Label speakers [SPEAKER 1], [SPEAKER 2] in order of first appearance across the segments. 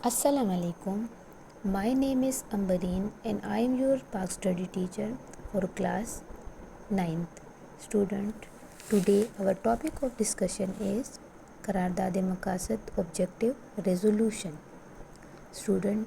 [SPEAKER 1] Assalamu alaikum. My name is Ambareen and I am your Pak study teacher for class 9th. Student, today our topic of discussion is Qaraardad Maqasid Objective Resolution. Student,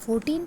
[SPEAKER 1] 14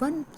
[SPEAKER 1] 1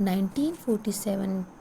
[SPEAKER 1] 1947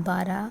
[SPEAKER 1] 12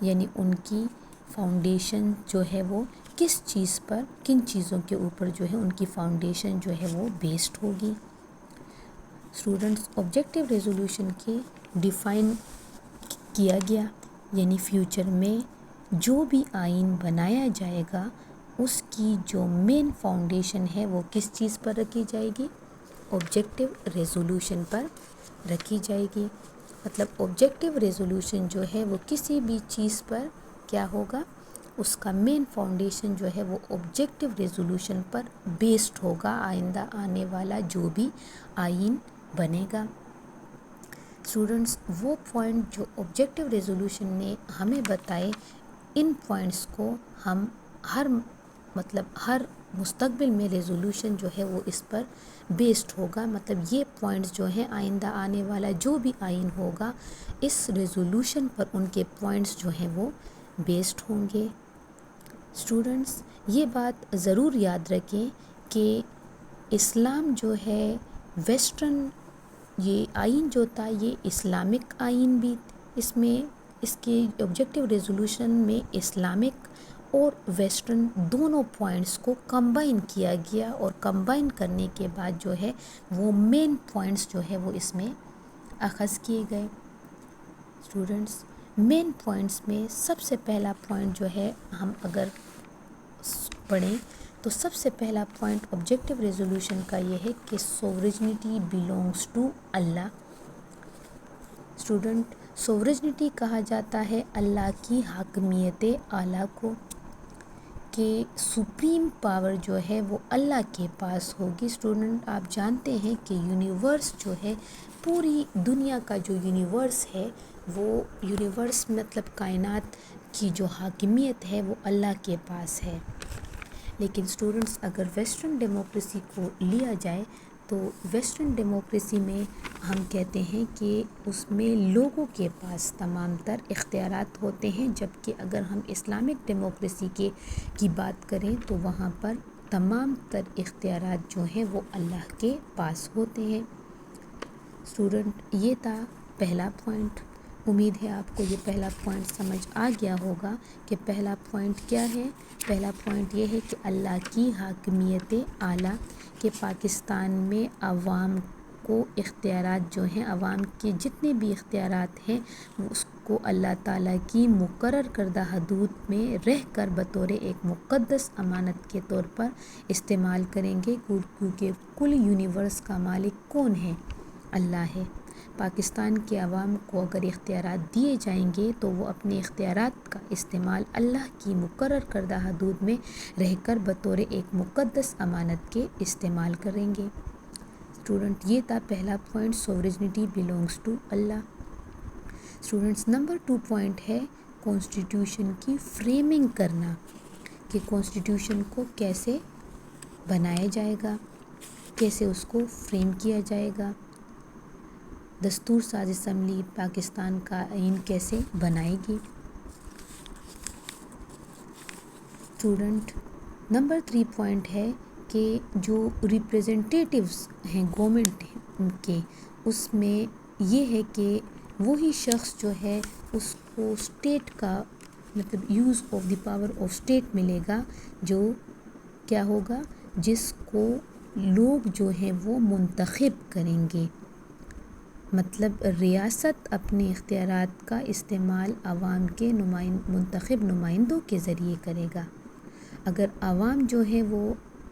[SPEAKER 1] یعنی ان کی foundation جو ہے وہ کس چیز پر، کن چیزوں کے اوپر جو ہے ان کی فاؤنڈیشن جو ہے وہ بیسڈ ہوگی۔ اسٹوڈنٹس، آبجیکٹیو ریزولوشن کے ڈیفائن کیا گیا، یعنی فیوچر میں جو بھی آئین بنایا جائے گا اس کی جو مین فاؤنڈیشن ہے وہ کس چیز پر رکھی جائے گی؟ آبجیکٹیو ریزولوشن پر رکھی جائے گی۔ مطلب آبجیکٹیو ریزولوشن جو ہے وہ کسی بھی چیز پر کیا ہوگا، اس کا مین فاؤنڈیشن جو ہے وہ آبجیکٹیو ریزولوشن پر بیسڈ ہوگا، آئندہ آنے والا جو بھی آئین بنے گا۔ اسٹوڈنٹس، وہ پوائنٹ جو آبجیکٹیو ریزولوشن نے ہمیں بتائے، ان پوائنٹس کو ہم ہر مستقبل میں ریزولوشن جو ہے وہ اس پر بیسڈ ہوگا۔ مطلب یہ پوائنٹس جو ہیں آئندہ آنے والا جو بھی آئین ہوگا اس ریزولوشن پر ان کے پوائنٹس جو ہیں وہ بیسڈ ہوں گے۔ اسٹوڈنٹس، یہ بات ضرور یاد رکھیں کہ اسلام جو ہے ویسٹرن، یہ آئین جو تھا یہ اسلامک آئین بھی، اس کے آبجیکٹیو ریزولوشن میں اسلامک اور ویسٹرن دونوں پوائنٹس کو کمبائن کیا گیا، اور کمبائن کرنے کے بعد جو ہے وہ مین پوائنٹس جو ہے وہ اس میں اخذ کیے گئے۔ اسٹوڈنٹس، مین پوائنٹس میں سب سے پہلا پوائنٹ جو ہے ہم اگر پڑھیں تو سب سے پہلا پوائنٹ آبجیکٹیو ریزولوشن کا یہ ہے کہ sovereignty belongs to Allah. Student, sovereignty کہا جاتا ہے اللہ کی حاکمیت اعلیٰ کو، کہ سپریم پاور جو ہے وہ اللہ کے پاس ہوگی۔ اسٹوڈنٹ، آپ جانتے ہیں کہ یونیورس جو ہے، پوری دنیا کا جو یونیورس ہے وہ یونیورس مطلب کائنات کی جو حاکمیت ہے وہ اللہ کے پاس ہے۔ لیکن اسٹوڈنٹس، اگر ویسٹرن ڈیموکریسی کو لیا جائے تو ویسٹرن ڈیموکریسی میں ہم کہتے ہیں کہ اس میں لوگوں کے پاس تمام تر اختیارات ہوتے ہیں، جبکہ اگر ہم اسلامک ڈیموکریسی کی بات کریں تو وہاں پر تمام تر اختیارات جو ہیں وہ اللہ کے پاس ہوتے ہیں۔ اسٹوڈنٹ، یہ تھا پہلا پوائنٹ۔ امید ہے آپ کو یہ پہلا پوائنٹ سمجھ آ گیا ہوگا کہ پہلا پوائنٹ کیا ہے۔ پہلا پوائنٹ یہ ہے کہ اللہ کی حاکمیت اعلیٰ، کہ پاکستان میں عوام کو اختیارات جو ہیں، عوام کے جتنے بھی اختیارات ہیں وہ اس کو اللہ تعالیٰ کی مقرر کردہ حدود میں رہ کر بطور ایک مقدس امانت کے طور پر استعمال کریں گے، کیونکہ کل یونیورس کا مالک کون ہے؟ اللہ ہے۔ پاکستان کے عوام کو اگر اختیارات دیے جائیں گے تو وہ اپنے اختیارات کا استعمال اللہ کی مقرر کردہ حدود میں رہ کر بطور ایک مقدس امانت کے استعمال کریں گے۔ اسٹوڈنٹ، یہ تھا پہلا point, sovereignty belongs to Allah. Students, number 2 point ہے کانسٹیٹیوشن کی فریمنگ کرنا، کہ کانسٹیٹیوشن کو کیسے بنایا جائے گا، کیسے اس کو فریم کیا جائے گا، دستور ساز اسمبلی پاکستان کا آئین کیسے بنائے گی۔ اسٹوڈنٹ، نمبر 3 پوائنٹ ہے کہ جو ریپریزنٹیٹیوز ہیں گورنمنٹ کے، اس میں یہ ہے کہ وہی شخص جو ہے اس کو اسٹیٹ کا مطلب use of the power of state ملے گا، جو کیا ہوگا، جس کو لوگ جو ہیں وہ منتخب کریں گے۔ مطلب ریاست اپنے اختیارات کا استعمال عوام کے منتخب نمائندوں کے ذریعے کرے گا۔ اگر عوام جو ہے وہ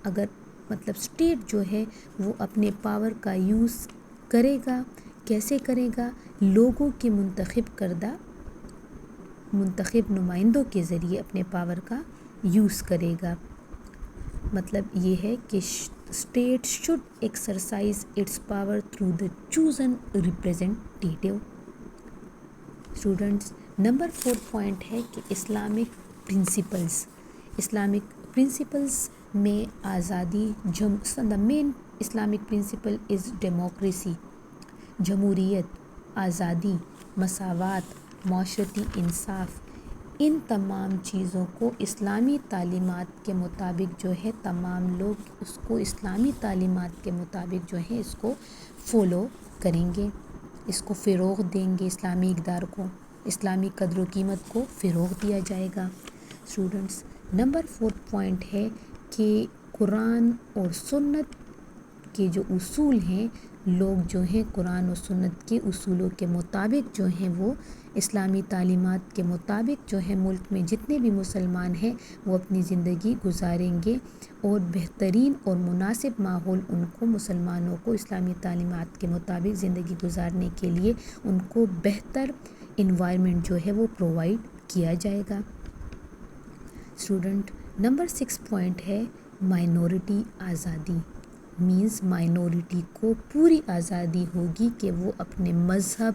[SPEAKER 1] مطلب اسٹیٹ جو ہے وہ اپنے پاور کا یوز کرے گا، کیسے کرے گا؟ لوگوں کے منتخب کردہ منتخب نمائندوں کے ذریعے اپنے پاور کا یوز کرے گا۔ مطلب یہ ہے کہ state should exercise its power through the chosen representative. Students, number 4 point ہے کہ اسلامک پرنسپلز میں آزادی، دا مین اسلامک پرنسپل از ڈیموکریسی، جمہوریت، آزادی، مساوات، معاشرتی انصاف۔ ان تمام چیزوں کو اسلامی تعلیمات کے مطابق جو ہے تمام لوگ اس کو اسلامی تعلیمات کے مطابق جو ہے اس کو فالو کریں گے، اس کو فروغ دیں گے، اسلامی اقدار کو، اسلامی قدر و قیمت کو فروغ دیا جائے گا۔ اسٹوڈنٹس، نمبر 4 پوائنٹ ہے کہ قرآن اور سنت کے جو اصول ہیں، لوگ جو ہیں قرآن و سنت کے اصولوں کے مطابق جو ہیں وہ اسلامی تعلیمات کے مطابق جو ہے ملک میں جتنے بھی مسلمان ہیں وہ اپنی زندگی گزاریں گے، اور بہترین اور مناسب ماحول ان کو مسلمانوں کو اسلامی تعلیمات کے مطابق زندگی گزارنے کے لیے ان کو بہتر انوائرمنٹ جو ہے وہ پرووائڈ کیا جائے گا۔ اسٹوڈنٹ، نمبر 6 پوائنٹ ہے مائنورٹی آزادی، مینز مائنورٹی کو پوری آزادی ہوگی کہ وہ اپنے مذہب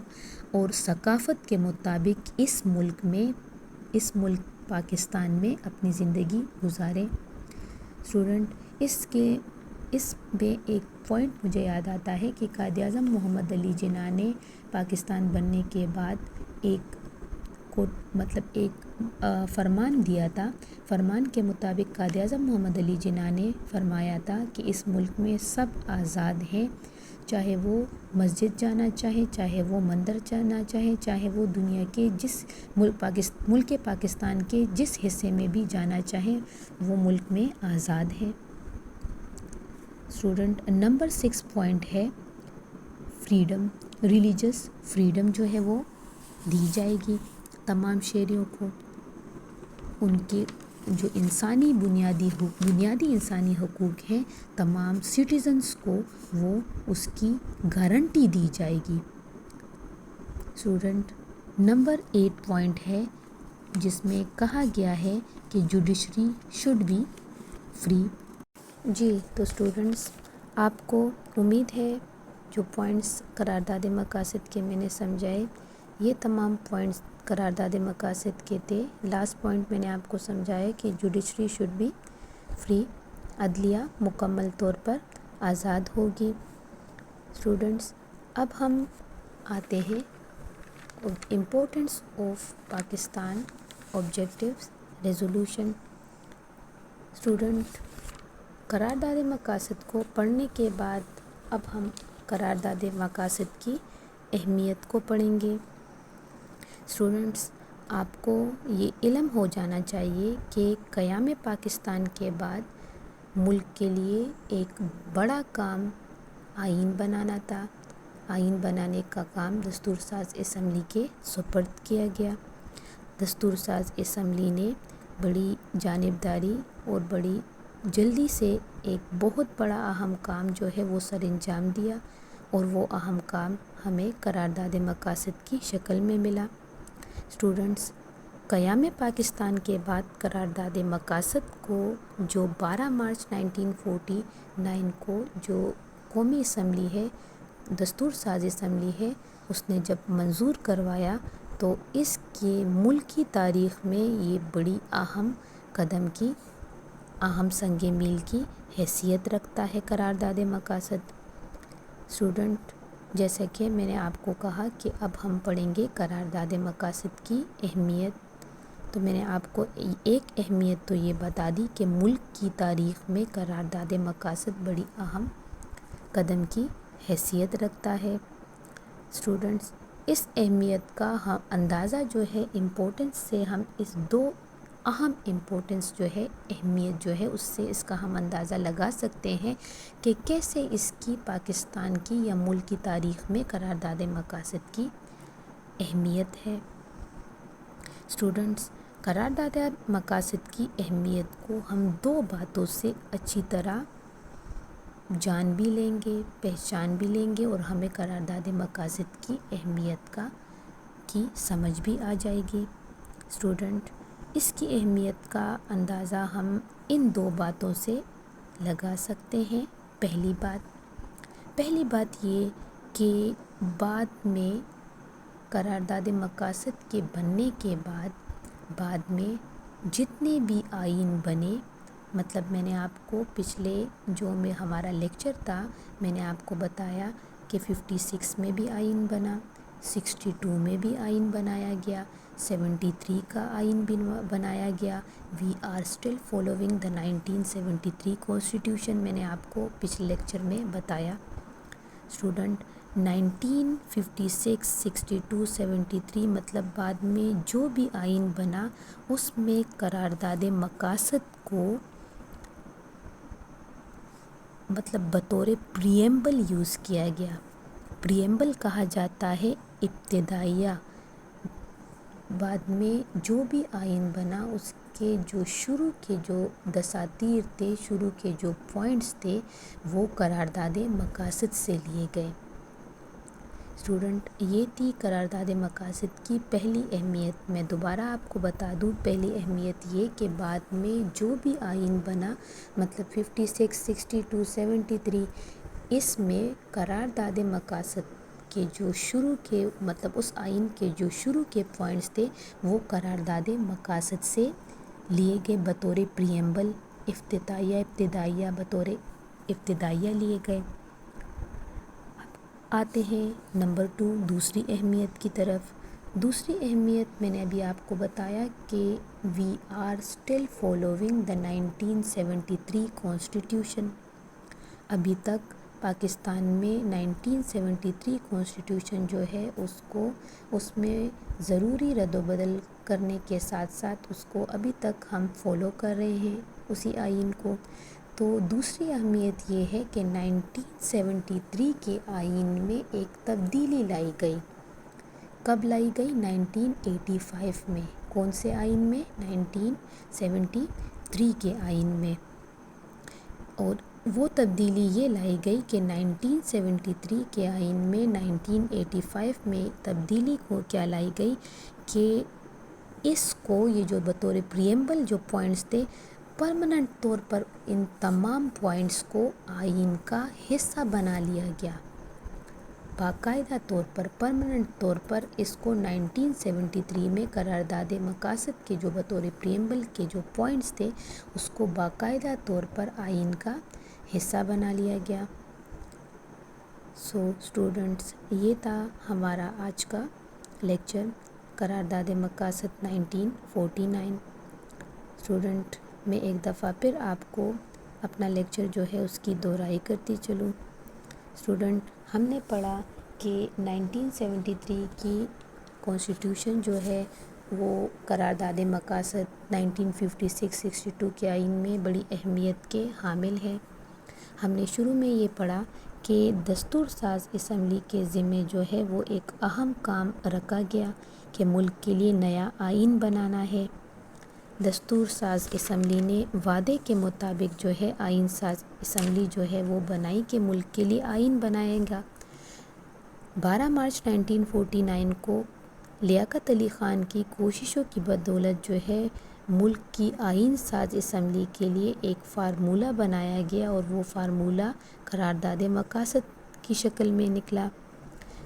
[SPEAKER 1] اور ثقافت کے مطابق اس ملک پاکستان میں اپنی زندگی گزاریں۔ اسٹوڈنٹ، اس میں ایک پوائنٹ مجھے یاد آتا ہے کہ قائد اعظم محمد علی جناح نے پاکستان بننے کے بعد ایک فرمان دیا تھا۔ فرمان کے مطابق قائد اعظم محمد علی جناح نے فرمایا تھا کہ اس ملک میں سب آزاد ہیں، چاہے وہ مسجد جانا چاہیں، چاہے وہ مندر جانا چاہیں، چاہے وہ دنیا کے جس ملک پاکستان کے جس حصے میں بھی جانا چاہیں، وہ ملک میں آزاد ہیں۔ اسٹوڈنٹ، نمبر 6 پوائنٹ ہے فریڈم، ریلیجس فریڈم جو ہے وہ دی جائے گی تمام شہریوں کو، ان کے جو بنیادی انسانی حقوق ہیں تمام سٹیزنز کو وہ اس کی گارنٹی دی جائے گی۔ اسٹوڈنٹ، نمبر 8 پوائنٹ ہے جس میں کہا گیا ہے کہ جوڈیشری شوڈ بی فری۔ جی تو اسٹوڈنٹس، آپ کو امید ہے جو پوائنٹس قرارداد مقاصد کے میں نے سمجھائے، یہ تمام پوائنٹس قرارداد مقاصد کے تھے۔ لاسٹ پوائنٹ میں نے آپ کو سمجھایا کہ جوڈیشری شوڈ بی فری، عدلیہ مکمل طور پر آزاد ہوگی۔ اسٹوڈنٹس، اب ہم آتے ہیں importance of Pakistan objectives resolution. Student, قرارداد مقاصد کو پڑھنے کے بعد اب ہم قرارداد مقاصد کی اہمیت کو پڑھیں گے۔ اسٹوڈنٹس، آپ کو یہ علم ہو جانا چاہیے کہ قیام پاکستان کے بعد ملک کے لیے ایک بڑا کام آئین بنانا تھا۔ آئین بنانے کا کام دستور ساز اسمبلی کے سپرد کیا گیا۔ دستور ساز اسمبلی نے بڑی جانبداری اور بڑی جلدی سے ایک بہت بڑا اہم کام جو ہے وہ سر انجام دیا، اور وہ اہم کام ہمیں قرارداد مقاصد کی شکل میں ملا۔ اسٹوڈنٹس، قیام پاکستان کے بعد قرارداد مقاصد کو جو 12 مارچ 1949 کو جو قومی اسمبلی ہے، دستور ساز اسمبلی ہے، اس نے جب منظور کروایا تو اس کے ملکی تاریخ میں یہ بڑی اہم قدم کی اہم سنگ میل کی حیثیت رکھتا ہے قرارداد مقاصد۔ اسٹوڈنٹ، جیسا کہ میں نے آپ کو کہا کہ اب ہم پڑھیں گے قرارداد مقاصد کی اہمیت، تو میں نے آپ کو ایک اہمیت تو یہ بتا دی کہ ملک کی تاریخ میں قرارداد مقاصد بڑی اہم قدم کی حیثیت رکھتا ہے۔ اسٹوڈنٹس، اس اہمیت کا ہم اندازہ جو ہے امپورٹنس سے ہم اس دو اہم امپورٹنس جو ہے اہمیت جو ہے اس سے اس کا ہم اندازہ لگا سکتے ہیں کہ کیسے اس کی پاکستان کی یا ملک کی تاریخ میں قرارداد مقاصد کی اہمیت ہے۔ اسٹوڈنٹس، قرارداد مقاصد کی اہمیت کو ہم دو باتوں سے اچھی طرح جان بھی لیں گے، پہچان بھی لیں گے، اور ہمیں قرارداد مقاصد کی اہمیت کی سمجھ بھی آ جائے گی۔ اسٹوڈنٹ، اس کی اہمیت کا اندازہ ہم ان دو باتوں سے لگا سکتے ہیں۔ پہلی بات یہ کہ بعد میں قرارداد مقاصد کے بننے کے بعد میں جتنے بھی آئین بنے، مطلب میں نے آپ کو پچھلے جو میں ہمارا لیکچر تھا میں نے آپ کو بتایا کہ 56 میں بھی آئین بنا، 62 میں بھی آئین بنایا گیا، 73 کا آئین بھی بنایا گیا۔ We are still following the 1973 constitution, میں نے آپ کو پچھلے لیکچر میں بتایا۔ اسٹوڈنٹ، 1956 62 73 مطلب بعد میں جو بھی آئین بنا اس میں قرارداد مقاصد کو مطلب بطور پریمبل یوز کیا گیا. پریمبل کہا جاتا ہے ابتدائیہ. بعد میں جو بھی آئین بنا اس کے جو شروع کے جو دساتیر تھے، شروع کے جو پوائنٹس تھے، وہ قرارداد مقاصد سے لیے گئے. اسٹوڈنٹ، یہ تھی قرارداد مقاصد کی پہلی اہمیت. میں دوبارہ آپ کو بتا دوں، پہلی اہمیت یہ کہ بعد میں جو بھی آئین بنا مطلب 56 62 73 اس میں قرارداد مقاصد کے جو شروع کے مطلب اس آئین کے جو شروع کے پوائنٹس تھے وہ قرارداد مقاصد سے لیے گئے بطور پریمبل، ابتدائیہ بطور ابتدائیہ لیے گئے. آتے ہیں نمبر 2 دوسری اہمیت کی طرف. دوسری اہمیت میں نے ابھی آپ کو بتایا کہ we are still following the 1973 constitution. ابھی تک پاکستان میں 1973 کانسٹیٹیوشن جو ہے اس میں ضروری رد و بدل کرنے کے ساتھ ساتھ اس کو ابھی تک ہم فالو کر رہے ہیں اسی آئین کو. تو دوسری اہمیت یہ ہے کہ 1973 کے آئین میں ایک تبدیلی لائی گئی. کب لائی گئی؟ 1985 میں. کون سے آئین میں؟ 1973 کے آئین میں. اور وہ تبدیلی یہ لائی گئی کہ 1973 کے آئین میں 1985 میں تبدیلی کو کیا لائی گئی کہ اس کو یہ جو بطور پریمبل جو پوائنٹس تھے پرماننٹ طور پر ان تمام پوائنٹس کو آئین کا حصہ بنا لیا گیا. باقاعدہ طور پر پرماننٹ طور پر اس کو 1973 میں قرارداد مقاصد کے جو بطور پریمبل کے جو پوائنٹس تھے اس کو باقاعدہ طور پر آئین کا حصہ بنا لیا گیا. سو اسٹوڈنٹس، یہ تھا ہمارا آج کا لیکچر قرارداد مقاصد 1949. اسٹوڈنٹ، میں ایک دفعہ پھر آپ کو اپنا لیکچر جو ہے اس کی دہرائی کرتی چلوں. اسٹوڈنٹ، ہم نے پڑھا کہ 1973 کی کانسٹیٹیوشن جو ہے وہ قرارداد مقاصد 1956 62 کے آئین میں بڑی اہمیت کے حامل ہے. ہم نے شروع میں یہ پڑھا کہ دستور ساز اسمبلی کے ذمے جو ہے وہ ایک اہم کام رکھا گیا کہ ملک کے لیے نیا آئین بنانا ہے. دستور ساز اسمبلی نے وعدے کے مطابق جو ہے آئین ساز اسمبلی جو ہے وہ بنائی کہ ملک کے لیے آئین بنائے گا. 12 مارچ 1949 کو لیاقت علی خان کی کوششوں کی بدولت جو ہے ملک کی آئین ساز اسمبلی کے لیے ایک فارمولہ بنایا گیا اور وہ فارمولہ قرارداد مقاصد کی شکل میں نکلا.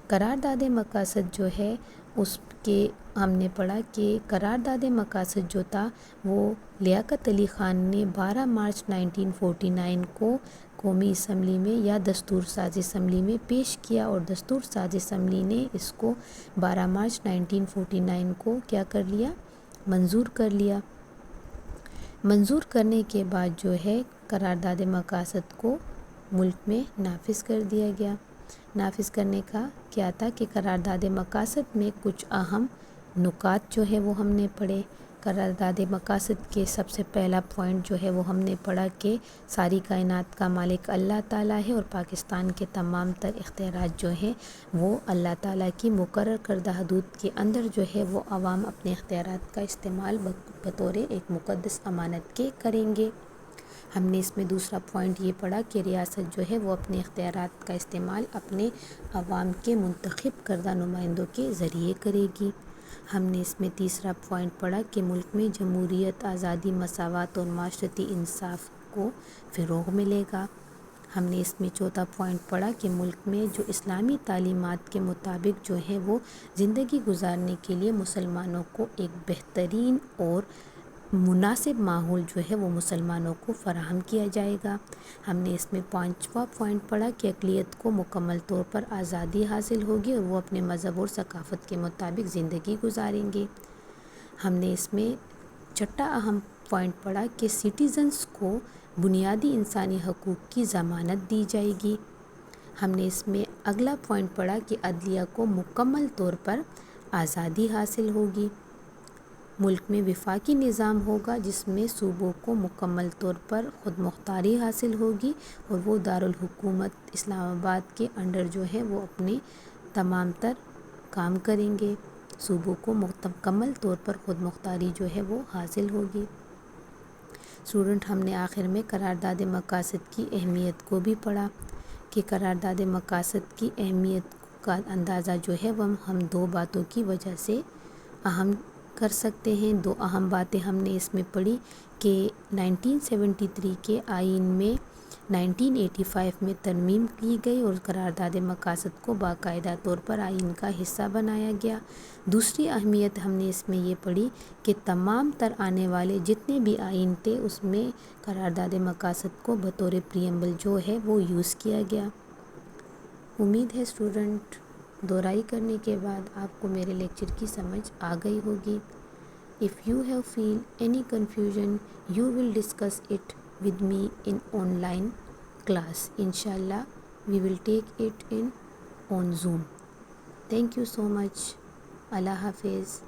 [SPEAKER 1] قرارداد مقاصد جو ہے اس کے ہم نے پڑھا کہ قرارداد مقاصد جو تھا وہ لیاقت علی خان نے 12 مارچ 1949 کو قومی اسمبلی میں یا دستور ساز اسمبلی میں پیش کیا اور دستور ساز اسمبلی نے اس کو 12 مارچ 1949 کو کیا کر لیا؟ منظور کر لیا. منظور کرنے کے بعد جو ہے قرارداد مقاصد کو ملک میں نافذ کر دیا گیا. نافذ کرنے کا کیا تھا کہ قرارداد مقاصد میں کچھ اہم نکات جو ہے وہ ہم نے پڑھے. قرارداد مقاصد کے سب سے پہلا پوائنٹ جو ہے وہ ہم نے پڑھا کہ ساری کائنات کا مالک اللہ تعالیٰ ہے اور پاکستان کے تمام تر اختیارات جو ہیں وہ اللہ تعالیٰ کی مقرر کردہ حدود کے اندر جو ہے وہ عوام اپنے اختیارات کا استعمال بطور ایک مقدس امانت کے کریں گے. ہم نے اس میں دوسرا پوائنٹ یہ پڑھا کہ ریاست جو ہے وہ اپنے اختیارات کا استعمال اپنے عوام کے منتخب کردہ نمائندوں کے ذریعے کرے گی. ہم نے اس میں تیسرا پوائنٹ پڑھا کہ ملک میں جمہوریت، آزادی، مساوات اور معاشرتی انصاف کو فروغ ملے گا. ہم نے اس میں چوتھا پوائنٹ پڑھا کہ ملک میں جو اسلامی تعلیمات کے مطابق جو ہے وہ زندگی گزارنے کے لیے مسلمانوں کو ایک بہترین اور مناسب ماحول جو ہے وہ مسلمانوں کو فراہم کیا جائے گا. ہم نے اس میں پانچواں پوائنٹ پڑھا کہ اقلیت کو مکمل طور پر آزادی حاصل ہوگی اور وہ اپنے مذہب اور ثقافت کے مطابق زندگی گزاریں گے. ہم نے اس میں چھٹا اہم پوائنٹ پڑھا کہ سٹیزنز کو بنیادی انسانی حقوق کی ضمانت دی جائے گی. ہم نے اس میں اگلا پوائنٹ پڑھا کہ عدلیہ کو مکمل طور پر آزادی حاصل ہوگی، ملک میں وفاقی نظام ہوگا جس میں صوبوں کو مکمل طور پر خود مختاری حاصل ہوگی اور وہ دارالحکومت اسلام آباد کے انڈر جو ہے وہ اپنے تمام تر کام کریں گے، صوبوں کو مکمل طور پر خود مختاری جو ہے وہ حاصل ہوگی۔ اسٹوڈنٹ، ہم نے آخر میں قرارداد مقاصد کی اہمیت کو بھی پڑھا کہ قرارداد مقاصد کی اہمیت کا اندازہ جو ہے وہ ہم دو باتوں کی وجہ سے اہم کر سکتے ہیں۔ دو اہم باتیں ہم نے اس میں پڑھی کہ 1973 کے آئین میں 1985 میں ترمیم کی گئی اور قرارداد مقاصد کو باقاعدہ طور پر آئین کا حصہ بنایا گیا۔ دوسری اہمیت ہم نے اس میں یہ پڑھی کہ تمام تر آنے والے جتنے بھی آئین تھے اس میں قرارداد مقاصد کو بطور پریمبل جو ہے وہ یوز کیا گیا۔ امید ہے اسٹوڈنٹ دہرائی کرنے کے بعد آپ کو میرے لیکچر کی سمجھ آ گئی ہوگی۔ If you have feel any confusion, you will discuss it with me in online class. Inshallah, we will take it in on Zoom. Thank you so much. Allah Hafiz.